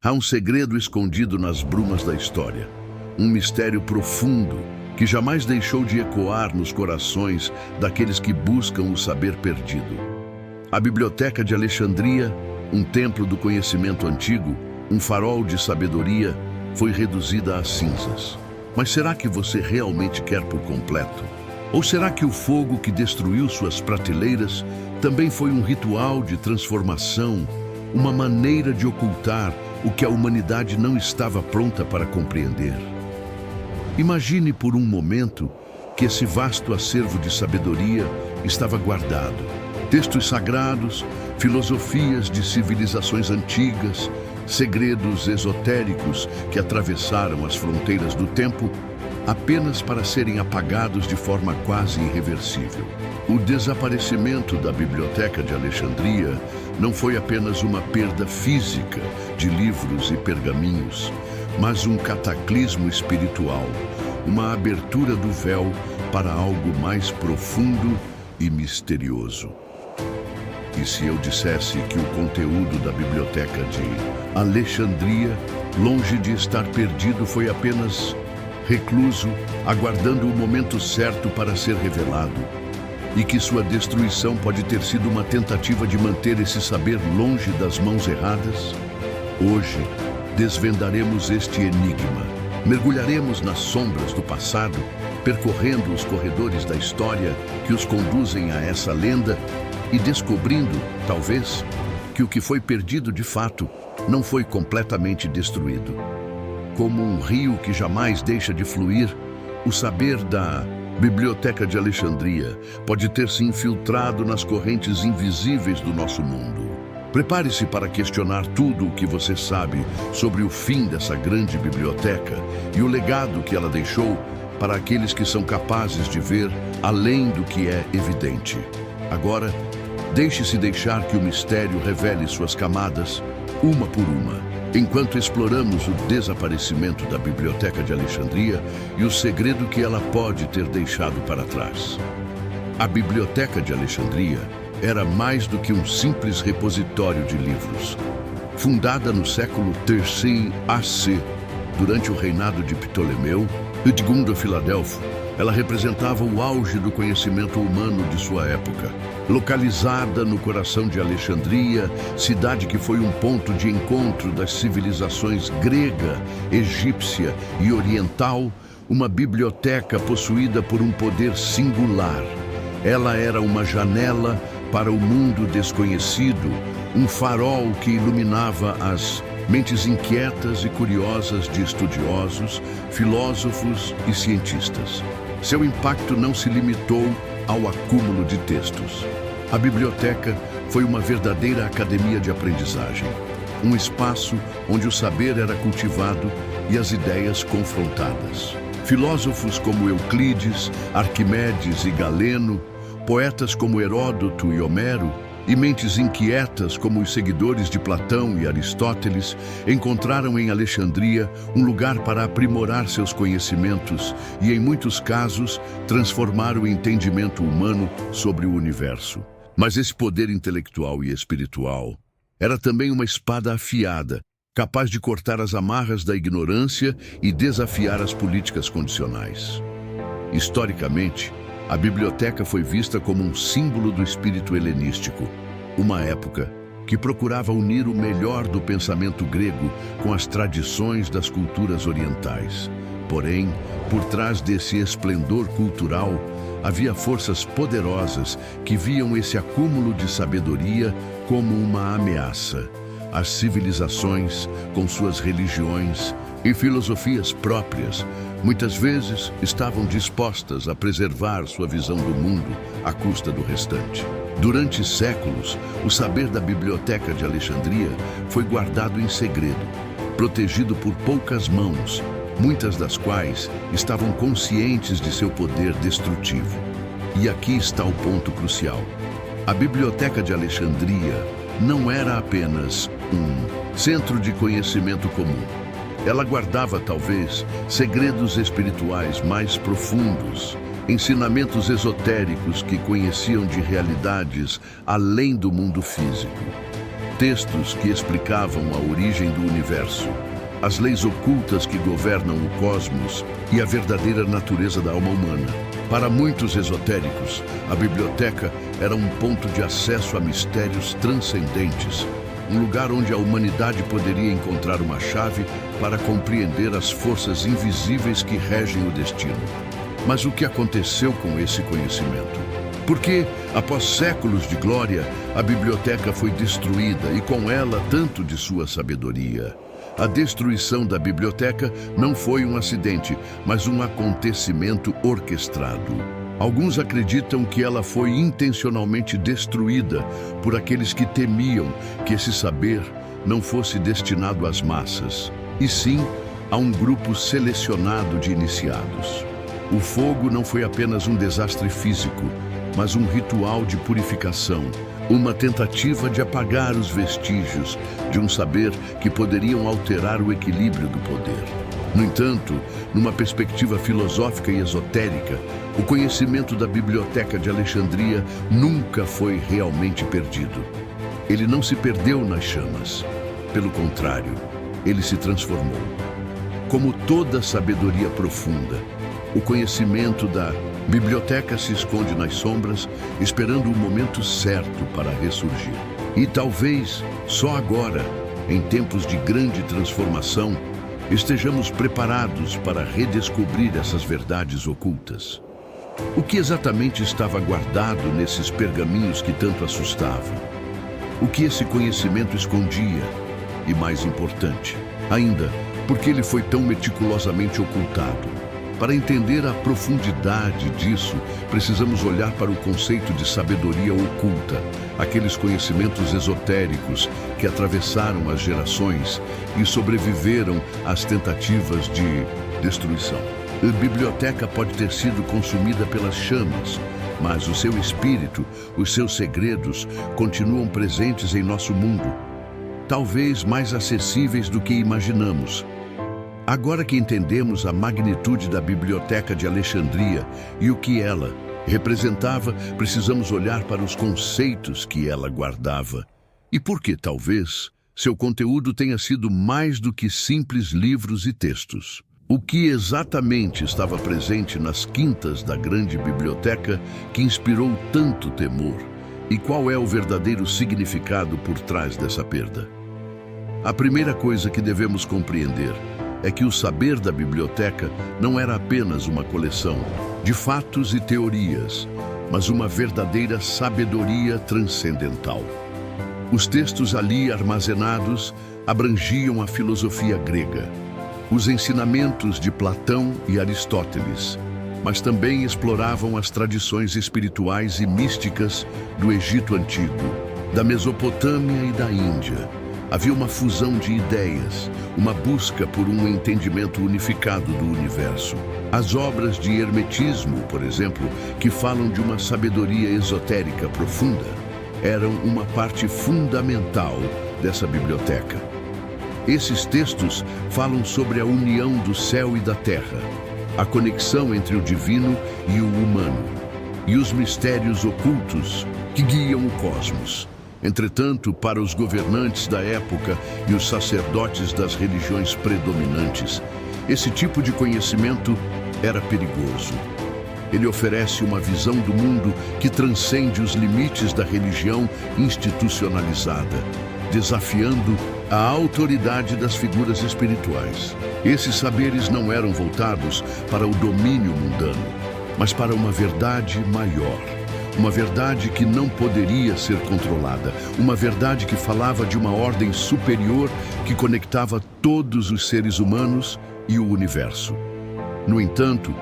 Há um segredo escondido nas brumas da história, um mistério profundo que jamais deixou de ecoar nos corações daqueles que buscam o saber perdido. A Biblioteca de Alexandria, um templo do conhecimento antigo, um farol de sabedoria, foi reduzida a cinzas. Mas será que você realmente quer por completo? Ou será que o fogo que destruiu suas prateleiras também foi um ritual de transformação, uma maneira de ocultar o que a humanidade não estava pronta para compreender? Imagine por um momento que esse vasto acervo de sabedoria estava guardado. Textos sagrados, filosofias de civilizações antigas, segredos esotéricos que atravessaram as fronteiras do tempo, apenas para serem apagados de forma quase irreversível. O desaparecimento da Biblioteca de Alexandria não foi apenas uma perda física de livros e pergaminhos, mas um cataclismo espiritual, uma abertura do véu para algo mais profundo e misterioso. E se eu dissesse que o conteúdo da Biblioteca de Alexandria, longe de estar perdido, foi apenas recluso, aguardando o momento certo para ser revelado, e que sua destruição pode ter sido uma tentativa de manter esse saber longe das mãos erradas? Hoje, desvendaremos este enigma, mergulharemos nas sombras do passado, percorrendo os corredores da história que os conduzem a essa lenda e descobrindo, talvez, que o que foi perdido de fato não foi completamente destruído. Como um rio que jamais deixa de fluir, o saber da Biblioteca de Alexandria pode ter se infiltrado nas correntes invisíveis do nosso mundo. Prepare-se para questionar tudo o que você sabe sobre o fim dessa grande biblioteca e o legado que ela deixou para aqueles que são capazes de ver além do que é evidente. Agora, deixe-se deixar que o mistério revele suas camadas, uma por uma, enquanto exploramos o desaparecimento da Biblioteca de Alexandria e o segredo que ela pode ter deixado para trás. A Biblioteca de Alexandria era mais do que um simples repositório de livros. Fundada no século III AC, durante o reinado de Ptolomeu, II Filadelfo, ela representava o auge do conhecimento humano de sua época. Localizada no coração de Alexandria, cidade que foi um ponto de encontro das civilizações grega, egípcia e oriental, uma biblioteca possuída por um poder singular. Ela era uma janela para o mundo desconhecido, um farol que iluminava as mentes inquietas e curiosas de estudiosos, filósofos e cientistas. Seu impacto não se limitou ao acúmulo de textos. A biblioteca foi uma verdadeira academia de aprendizagem, um espaço onde o saber era cultivado e as ideias confrontadas. Filósofos como Euclides, Arquimedes e Galeno, poetas como Heródoto e Homero, e mentes inquietas como os seguidores de Platão e Aristóteles encontraram em Alexandria um lugar para aprimorar seus conhecimentos e, em muitos casos, transformar o entendimento humano sobre o universo. Mas esse poder intelectual e espiritual era também uma espada afiada, capaz de cortar as amarras da ignorância e desafiar as políticas condicionais. Historicamente, a biblioteca foi vista como um símbolo do espírito helenístico, uma época que procurava unir o melhor do pensamento grego com as tradições das culturas orientais. Porém, por trás desse esplendor cultural, havia forças poderosas que viam esse acúmulo de sabedoria como uma ameaça. As civilizações, com suas religiões e filosofias próprias, muitas vezes estavam dispostas a preservar sua visão do mundo à custa do restante. Durante séculos, o saber da Biblioteca de Alexandria foi guardado em segredo, protegido por poucas mãos, muitas das quais estavam conscientes de seu poder destrutivo. E aqui está o ponto crucial. A Biblioteca de Alexandria não era apenas um centro de conhecimento comum. Ela guardava, talvez, segredos espirituais mais profundos, ensinamentos esotéricos que conheciam de realidades além do mundo físico. textos que explicavam a origem do universo, as leis ocultas que governam o cosmos e a verdadeira natureza da alma humana. Para muitos esotéricos, a biblioteca era um ponto de acesso a mistérios transcendentes, um lugar onde a humanidade poderia encontrar uma chave para compreender as forças invisíveis que regem o destino. Mas o que aconteceu com esse conhecimento? Porque, após séculos de glória, a biblioteca foi destruída e com ela tanto de sua sabedoria. A destruição da biblioteca não foi um acidente, mas um acontecimento orquestrado. Alguns acreditam que ela foi intencionalmente destruída por aqueles que temiam que esse saber não fosse destinado às massas, e sim a um grupo selecionado de iniciados. O fogo não foi apenas um desastre físico, mas um ritual de purificação, uma tentativa de apagar os vestígios de um saber que poderiam alterar o equilíbrio do poder. No entanto, numa perspectiva filosófica e esotérica, o conhecimento da Biblioteca de Alexandria nunca foi realmente perdido. Ele não se perdeu nas chamas. Pelo contrário, ele se transformou. Como toda sabedoria profunda, o conhecimento da biblioteca se esconde nas sombras, esperando o momento certo para ressurgir. E talvez, só agora, em tempos de grande transformação, estejamos preparados para redescobrir essas verdades ocultas. O que exatamente estava guardado nesses pergaminhos que tanto assustavam? O que esse conhecimento escondia? E mais importante, ainda, por que ele foi tão meticulosamente ocultado? Para entender a profundidade disso, precisamos olhar para o conceito de sabedoria oculta, aqueles conhecimentos esotéricos que atravessaram as gerações e sobreviveram às tentativas de destruição. A biblioteca pode ter sido consumida pelas chamas, mas o seu espírito, os seus segredos, continuam presentes em nosso mundo, talvez mais acessíveis do que imaginamos. Agora que entendemos a magnitude da Biblioteca de Alexandria e o que ela representava, precisamos olhar para os conceitos que ela guardava. E por que, talvez, seu conteúdo tenha sido mais do que simples livros e textos. O que exatamente estava presente nas quintas da grande biblioteca que inspirou tanto temor? E qual é o verdadeiro significado por trás dessa perda? A primeira coisa que devemos compreender é que o saber da biblioteca não era apenas uma coleção de fatos e teorias, mas uma verdadeira sabedoria transcendental. Os textos ali armazenados abrangiam a filosofia grega, os ensinamentos de Platão e Aristóteles, mas também exploravam as tradições espirituais e místicas do Egito Antigo, da Mesopotâmia e da Índia. Havia uma fusão de ideias, uma busca por um entendimento unificado do universo. As obras de hermetismo, por exemplo, que falam de uma sabedoria esotérica profunda, eram uma parte fundamental dessa biblioteca. Esses textos falam sobre a união do céu e da terra, a conexão entre o divino e o humano, e os mistérios ocultos que guiam o cosmos. Entretanto, para os governantes da época e os sacerdotes das religiões predominantes, esse tipo de conhecimento era perigoso. Ele oferece uma visão do mundo que transcende os limites da religião institucionalizada, desafiando a autoridade das figuras espirituais. Esses saberes não eram voltados para o domínio mundano, mas para uma verdade maior. Uma verdade que não poderia ser controlada. Uma verdade que falava de uma ordem superior que conectava todos os seres humanos e o universo. No entanto,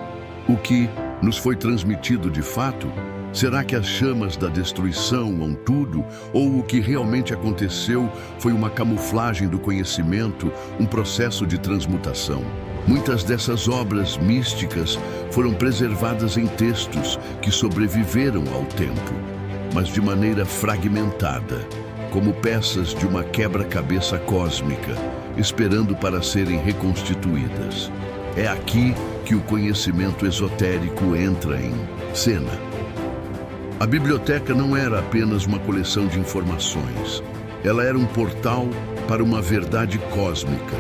o que nos foi transmitido de fato, será que as chamas da destruição vão tudo? Ou o que realmente aconteceu foi uma camuflagem do conhecimento, um processo de transmutação? Muitas dessas obras místicas foram preservadas em textos que sobreviveram ao tempo, mas de maneira fragmentada, como peças de uma quebra-cabeça cósmica, esperando para serem reconstituídas. É aqui que o conhecimento esotérico entra em cena. A biblioteca não era apenas uma coleção de informações. Ela era um portal para uma verdade cósmica,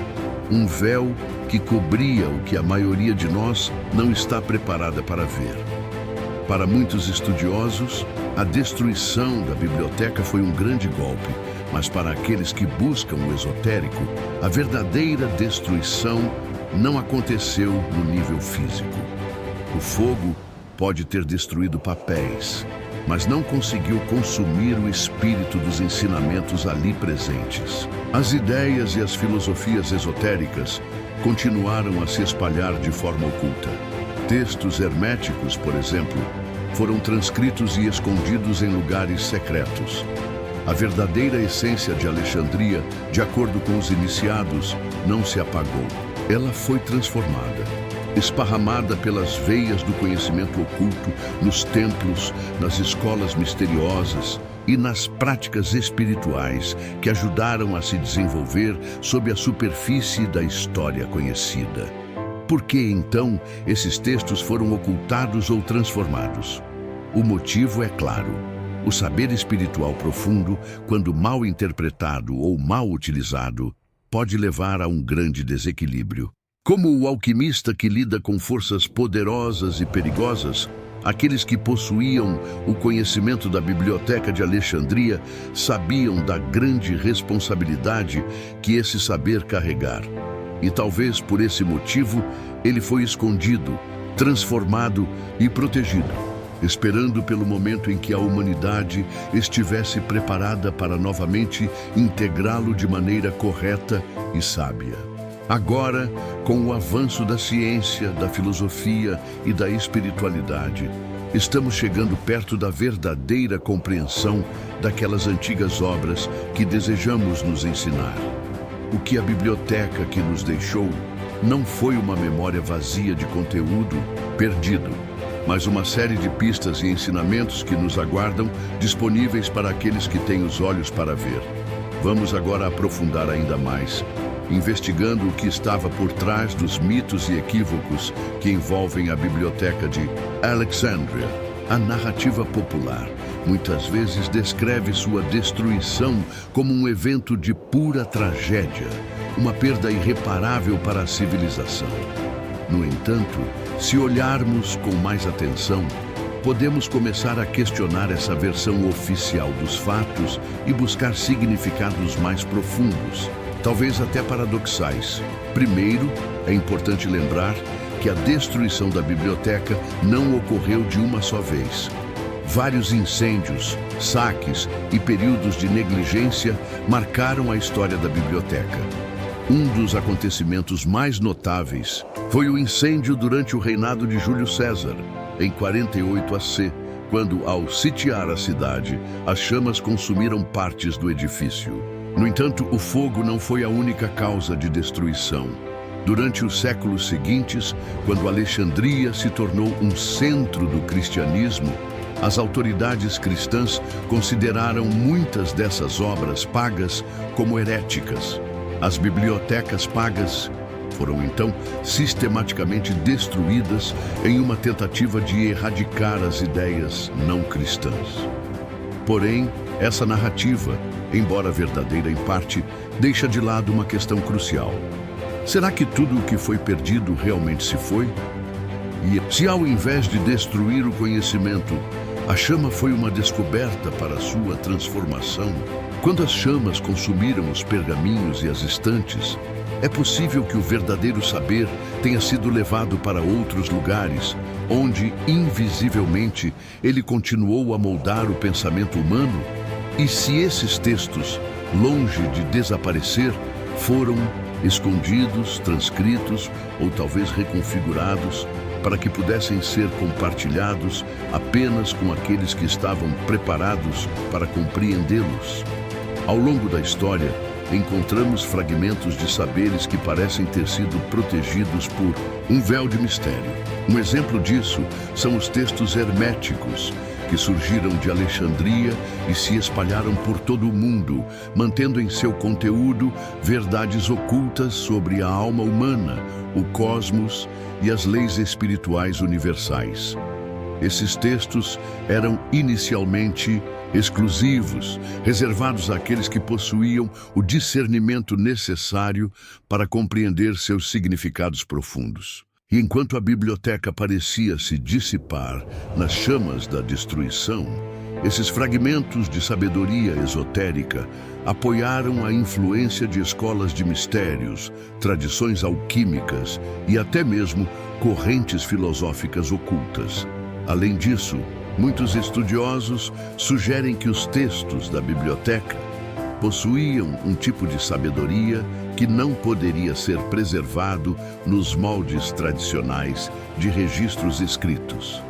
um véu que cobria o que a maioria de nós não está preparada para ver. Para muitos estudiosos, a destruição da biblioteca foi um grande golpe, mas para aqueles que buscam o esotérico, a verdadeira destruição não aconteceu no nível físico. O fogo pode ter destruído papéis, mas não conseguiu consumir o espírito dos ensinamentos ali presentes. As ideias e as filosofias esotéricas continuaram a se espalhar de forma oculta. Textos herméticos, por exemplo, foram transcritos e escondidos em lugares secretos. A verdadeira essência de Alexandria, de acordo com os iniciados, não se apagou. Ela foi transformada, esparramada pelas veias do conhecimento oculto, nos templos, nas escolas misteriosas e nas práticas espirituais que ajudaram a se desenvolver sob a superfície da história conhecida. Por que, então, esses textos foram ocultados ou transformados? O motivo é claro. O saber espiritual profundo, quando mal interpretado ou mal utilizado, pode levar a um grande desequilíbrio. Como o alquimista que lida com forças poderosas e perigosas, aqueles que possuíam o conhecimento da Biblioteca de Alexandria sabiam da grande responsabilidade que esse saber carregar. E talvez por esse motivo ele foi escondido, transformado e protegido, esperando pelo momento em que a humanidade estivesse preparada para novamente integrá-lo de maneira correta e sábia. Agora, com o avanço da ciência, da filosofia e da espiritualidade, estamos chegando perto da verdadeira compreensão daquelas antigas obras que desejamos nos ensinar. O que a biblioteca que nos deixou não foi uma memória vazia de conteúdo perdido, mas uma série de pistas e ensinamentos que nos aguardam, disponíveis para aqueles que têm os olhos para ver. Vamos agora aprofundar ainda mais, investigando o que estava por trás dos mitos e equívocos que envolvem a Biblioteca de Alexandria. A narrativa popular muitas vezes descreve sua destruição como um evento de pura tragédia, uma perda irreparável para a civilização. No entanto, se olharmos com mais atenção, podemos começar a questionar essa versão oficial dos fatos e buscar significados mais profundos, talvez até paradoxais. Primeiro, é importante lembrar que a destruição da biblioteca não ocorreu de uma só vez. Vários incêndios, saques e períodos de negligência marcaram a história da biblioteca. Um dos acontecimentos mais notáveis foi o incêndio durante o reinado de Júlio César, em 48 AC, quando, ao sitiar a cidade, as chamas consumiram partes do edifício. No entanto, o fogo não foi a única causa de destruição. Durante os séculos seguintes, quando Alexandria se tornou um centro do cristianismo, as autoridades cristãs consideraram muitas dessas obras pagas como heréticas. As bibliotecas pagas foram então sistematicamente destruídas em uma tentativa de erradicar as ideias não cristãs. Porém, essa narrativa, embora verdadeira em parte, deixa de lado uma questão crucial. Será que tudo o que foi perdido realmente se foi? E se ao invés de destruir o conhecimento, a chama foi uma descoberta para sua transformação? Quando as chamas consumiram os pergaminhos e as estantes, é possível que o verdadeiro saber tenha sido levado para outros lugares, onde, invisivelmente, ele continuou a moldar o pensamento humano? E se esses textos, longe de desaparecer, foram escondidos, transcritos ou talvez reconfigurados para que pudessem ser compartilhados apenas com aqueles que estavam preparados para compreendê-los? Ao longo da história, encontramos fragmentos de saberes que parecem ter sido protegidos por um véu de mistério. Um exemplo disso são os textos herméticos, que surgiram de Alexandria e se espalharam por todo o mundo, mantendo em seu conteúdo verdades ocultas sobre a alma humana, o cosmos e as leis espirituais universais. Esses textos eram inicialmente exclusivos, reservados àqueles que possuíam o discernimento necessário para compreender seus significados profundos. E enquanto a biblioteca parecia se dissipar nas chamas da destruição, esses fragmentos de sabedoria esotérica apoiaram a influência de escolas de mistérios, tradições alquímicas e até mesmo correntes filosóficas ocultas. Além disso, muitos estudiosos sugerem que os textos da biblioteca possuíam um tipo de sabedoria que não poderia ser preservado nos moldes tradicionais de registros escritos.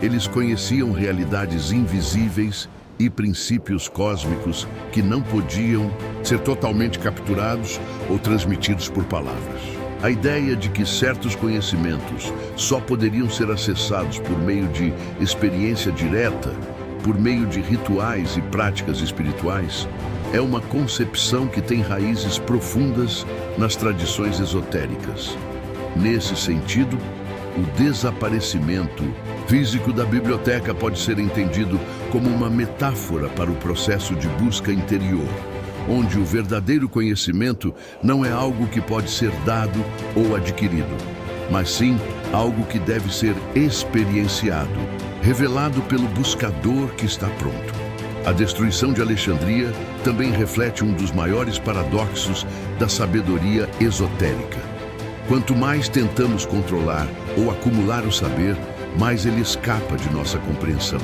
Eles conheciam realidades invisíveis e princípios cósmicos que não podiam ser totalmente capturados ou transmitidos por palavras. A ideia de que certos conhecimentos só poderiam ser acessados por meio de experiência direta, por meio de rituais e práticas espirituais, é uma concepção que tem raízes profundas nas tradições esotéricas. Nesse sentido, o desaparecimento físico da biblioteca pode ser entendido como uma metáfora para o processo de busca interior, onde o verdadeiro conhecimento não é algo que pode ser dado ou adquirido, mas sim algo que deve ser experienciado, revelado pelo buscador que está pronto. A destruição de Alexandria também reflete um dos maiores paradoxos da sabedoria esotérica. Quanto mais tentamos controlar ou acumular o saber, mais ele escapa de nossa compreensão.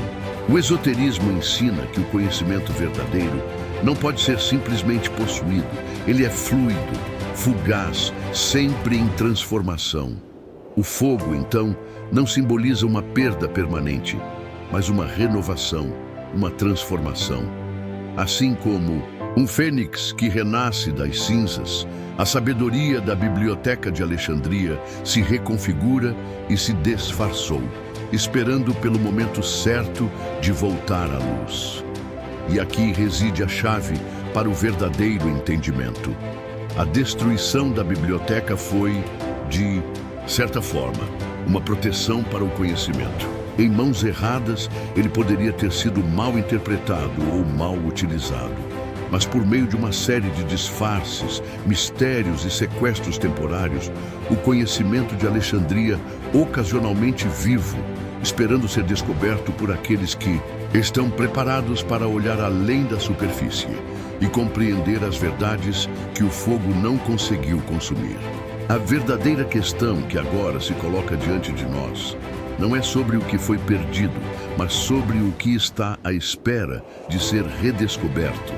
O esoterismo ensina que o conhecimento verdadeiro não pode ser simplesmente possuído. Ele é fluido, fugaz, sempre em transformação. O fogo, então, não simboliza uma perda permanente, mas uma renovação, uma transformação. Assim como um fênix que renasce das cinzas, a sabedoria da biblioteca de Alexandria se reconfigura e se disfarçou, esperando pelo momento certo de voltar à luz. E aqui reside a chave para o verdadeiro entendimento. A destruição da biblioteca foi, de certa forma, uma proteção para o conhecimento. Em mãos erradas, ele poderia ter sido mal interpretado ou mal utilizado. Mas por meio de uma série de disfarces, mistérios e sequestros temporários, o conhecimento de Alexandria, ocasionalmente vivo, esperando ser descoberto por aqueles que estão preparados para olhar além da superfície e compreender as verdades que o fogo não conseguiu consumir. A verdadeira questão que agora se coloca diante de nós não é sobre o que foi perdido, mas sobre o que está à espera de ser redescoberto.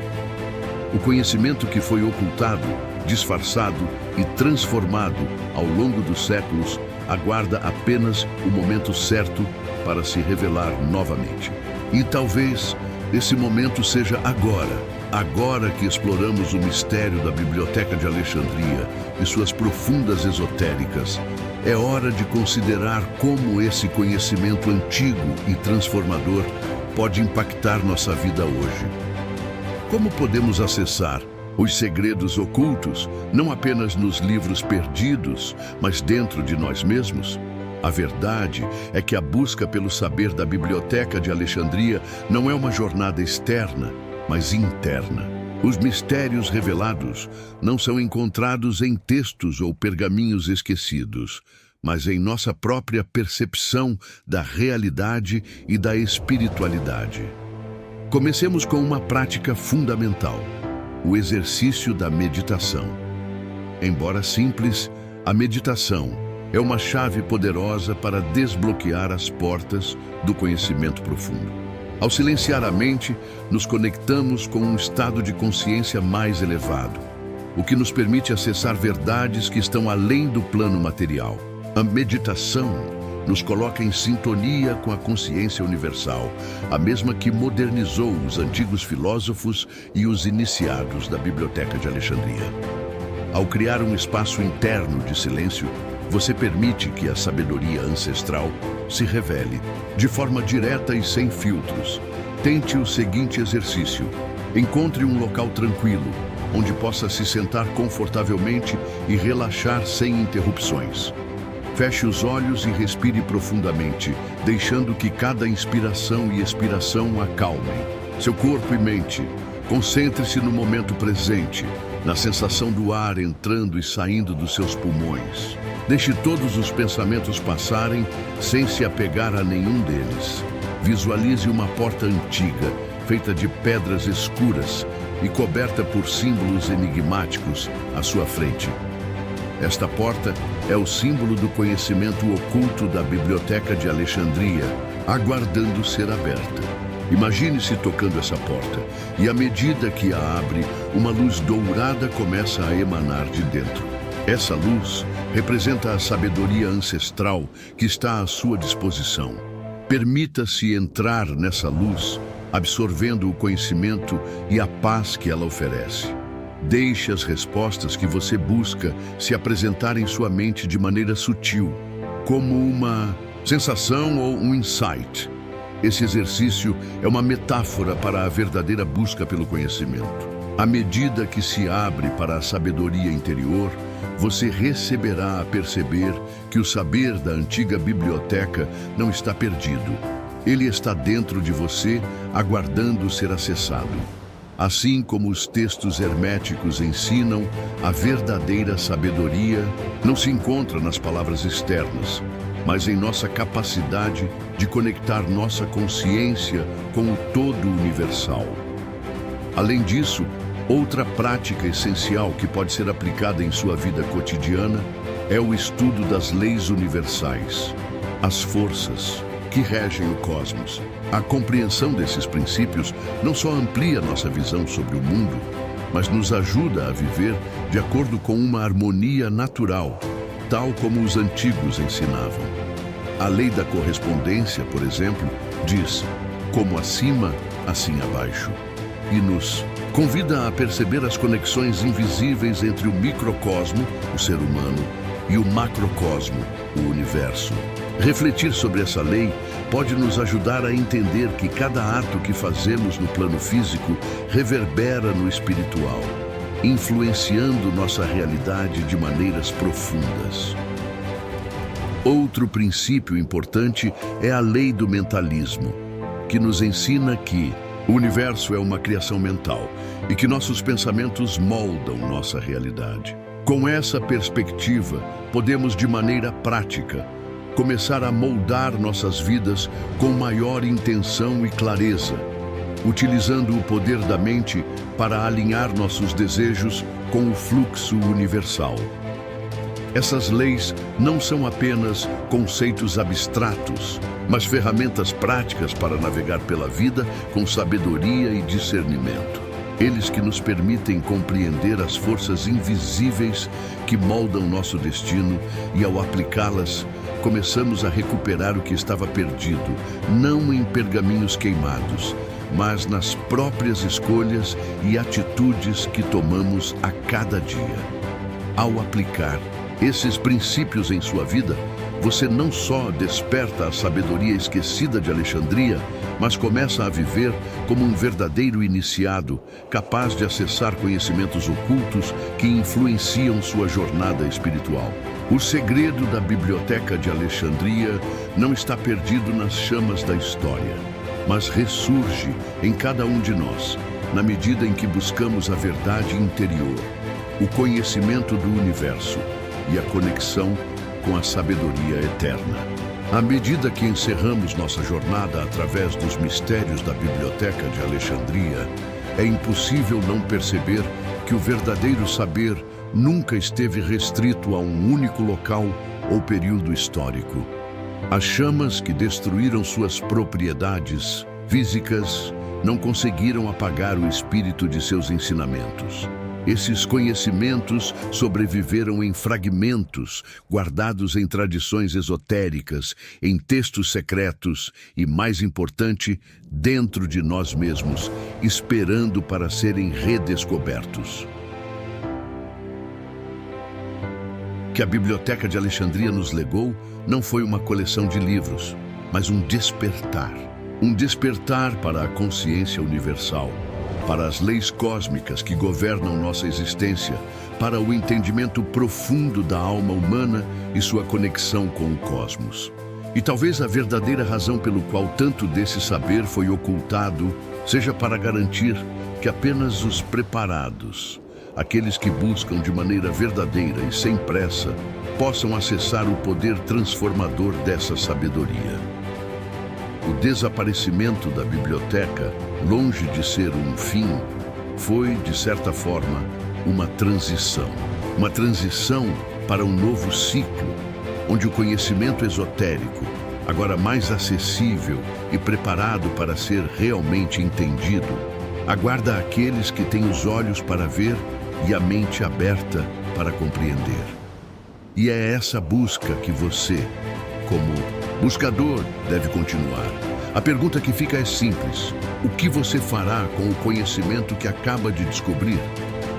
O conhecimento que foi ocultado, disfarçado e transformado ao longo dos séculos aguarda apenas o momento certo para se revelar novamente. E talvez esse momento seja agora que exploramos o mistério da Biblioteca de Alexandria e suas profundas esotéricas. É hora de considerar como esse conhecimento antigo e transformador pode impactar nossa vida hoje. Como podemos acessar os segredos ocultos, não apenas nos livros perdidos, mas dentro de nós mesmos? A verdade é que a busca pelo saber da Biblioteca de Alexandria não é uma jornada externa, mas interna. Os mistérios revelados não são encontrados em textos ou pergaminhos esquecidos, mas em nossa própria percepção da realidade e da espiritualidade. Comecemos com uma prática fundamental, o exercício da meditação. Embora simples, a meditação é uma chave poderosa para desbloquear as portas do conhecimento profundo. Ao silenciar a mente, nos conectamos com um estado de consciência mais elevado, o que nos permite acessar verdades que estão além do plano material. A meditação nos coloca em sintonia com a consciência universal, a mesma que modernizou os antigos filósofos e os iniciados da Biblioteca de Alexandria. Ao criar um espaço interno de silêncio, você permite que a sabedoria ancestral se revele de forma direta e sem filtros. Tente o seguinte exercício: encontre um local tranquilo, onde possa se sentar confortavelmente e relaxar sem interrupções. Feche os olhos e respire profundamente, deixando que cada inspiração e expiração acalmem. seu corpo e mente. Concentre-se no momento presente, na sensação do ar entrando e saindo dos seus pulmões. Deixe todos os pensamentos passarem sem se apegar a nenhum deles. Visualize uma porta antiga, feita de pedras escuras e coberta por símbolos enigmáticos à sua frente. Esta porta é o símbolo do conhecimento oculto da Biblioteca de Alexandria, aguardando ser aberta. Imagine-se tocando essa porta, e à medida que a abre, uma luz dourada começa a emanar de dentro. Essa luz representa a sabedoria ancestral que está à sua disposição. Permita-se entrar nessa luz, absorvendo o conhecimento e a paz que ela oferece. Deixe as respostas que você busca se apresentar em sua mente de maneira sutil, como uma sensação ou um insight. Esse exercício é uma metáfora para a verdadeira busca pelo conhecimento. À medida que se abre para a sabedoria interior, você receberá a perceber que o saber da antiga biblioteca não está perdido. Ele está dentro de você, aguardando ser acessado. Assim como os textos herméticos ensinam, a verdadeira sabedoria não se encontra nas palavras externas, mas em nossa capacidade de conectar nossa consciência com o todo universal. Além disso, outra prática essencial que pode ser aplicada em sua vida cotidiana é o estudo das leis universais, as forças que regem o cosmos. A compreensão desses princípios não só amplia nossa visão sobre o mundo, mas nos ajuda a viver de acordo com uma harmonia natural, tal como os antigos ensinavam. A lei da correspondência, por exemplo, diz: como acima, assim abaixo, e nos convida a perceber as conexões invisíveis entre o microcosmo, o ser humano, e o macrocosmo, o universo. Refletir sobre essa lei pode nos ajudar a entender que cada ato que fazemos no plano físico reverbera no espiritual, influenciando nossa realidade de maneiras profundas. Outro princípio importante é a lei do mentalismo, que nos ensina que o universo é uma criação mental e que nossos pensamentos moldam nossa realidade. Com essa perspectiva, podemos, de maneira prática, começar a moldar nossas vidas com maior intenção e clareza, utilizando o poder da mente para alinhar nossos desejos com o fluxo universal. Essas leis não são apenas conceitos abstratos, mas ferramentas práticas para navegar pela vida com sabedoria e discernimento. Eles que nos permitem compreender as forças invisíveis que moldam nosso destino e, ao aplicá-las, começamos a recuperar o que estava perdido, não em pergaminhos queimados, mas nas próprias escolhas e atitudes que tomamos a cada dia. Ao aplicar esses princípios em sua vida, você não só desperta a sabedoria esquecida de Alexandria, mas começa a viver como um verdadeiro iniciado, capaz de acessar conhecimentos ocultos que influenciam sua jornada espiritual. O segredo da Biblioteca de Alexandria não está perdido nas chamas da história, mas ressurge em cada um de nós, na medida em que buscamos a verdade interior, o conhecimento do universo e a conexão com a sabedoria eterna. À medida que encerramos nossa jornada através dos mistérios da Biblioteca de Alexandria, é impossível não perceber que o verdadeiro saber nunca esteve restrito a um único local ou período histórico. As chamas que destruíram suas propriedades físicas não conseguiram apagar o espírito de seus ensinamentos. Esses conhecimentos sobreviveram em fragmentos, guardados em tradições esotéricas, em textos secretos e, mais importante, dentro de nós mesmos, esperando para serem redescobertos. Que a Biblioteca de Alexandria nos legou não foi uma coleção de livros, mas um despertar. Um despertar para a consciência universal, para as leis cósmicas que governam nossa existência, para o entendimento profundo da alma humana e sua conexão com o cosmos. E talvez a verdadeira razão pelo qual tanto desse saber foi ocultado seja para garantir que apenas os preparados, aqueles que buscam de maneira verdadeira e sem pressa, possam acessar o poder transformador dessa sabedoria. O desaparecimento da biblioteca, longe de ser um fim, foi, de certa forma, uma transição. Uma transição para um novo ciclo, onde o conhecimento esotérico, agora mais acessível e preparado para ser realmente entendido, aguarda aqueles que têm os olhos para ver e a mente aberta para compreender. E é essa busca que você, como buscador, deve continuar. A pergunta que fica é simples: o que você fará com o conhecimento que acaba de descobrir?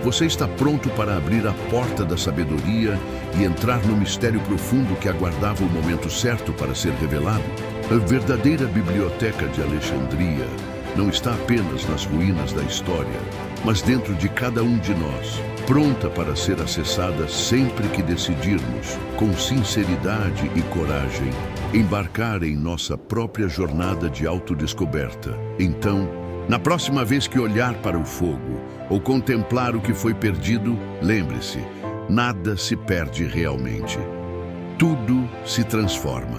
Você está pronto para abrir a porta da sabedoria e entrar no mistério profundo que aguardava o momento certo para ser revelado? A verdadeira biblioteca de Alexandria não está apenas nas ruínas da história, mas dentro de cada um de nós, pronta para ser acessada sempre que decidirmos, com sinceridade e coragem, embarcar em nossa própria jornada de autodescoberta. Então, na próxima vez que olhar para o fogo ou contemplar o que foi perdido, lembre-se, nada se perde realmente. Tudo se transforma.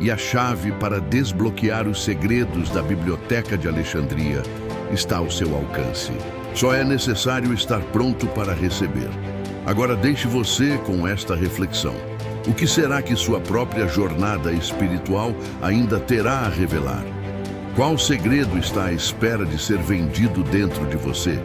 E a chave para desbloquear os segredos da Biblioteca de Alexandria está ao seu alcance. Só é necessário estar pronto para receber. Agora deixe você com esta reflexão. O que será que sua própria jornada espiritual ainda terá a revelar? Qual segredo está à espera de ser vendido dentro de você?